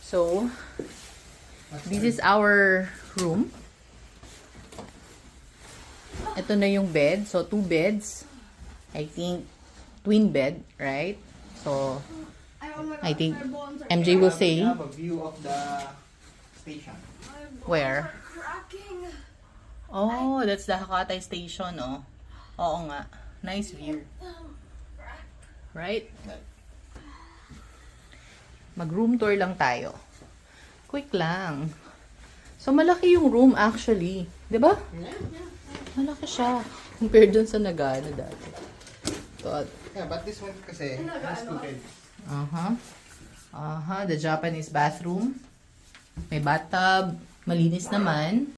So, this is our room. Ito na yung bed. So, 2 beds. I think, twin bed, right? So, I think MJ will say, We have a view of the station. where? Oh, that's the Hakatay Station, oh. Oo nga. Nice view. Right? Mag-room tour lang tayo. Quick lang. So, malaki yung room actually. 'Di ba? Malaki siya. Compared dun sa Nagana dati. So, Yeah, but this one kasi has 2 beds. the Japanese bathroom. May bathtub. Malinis naman.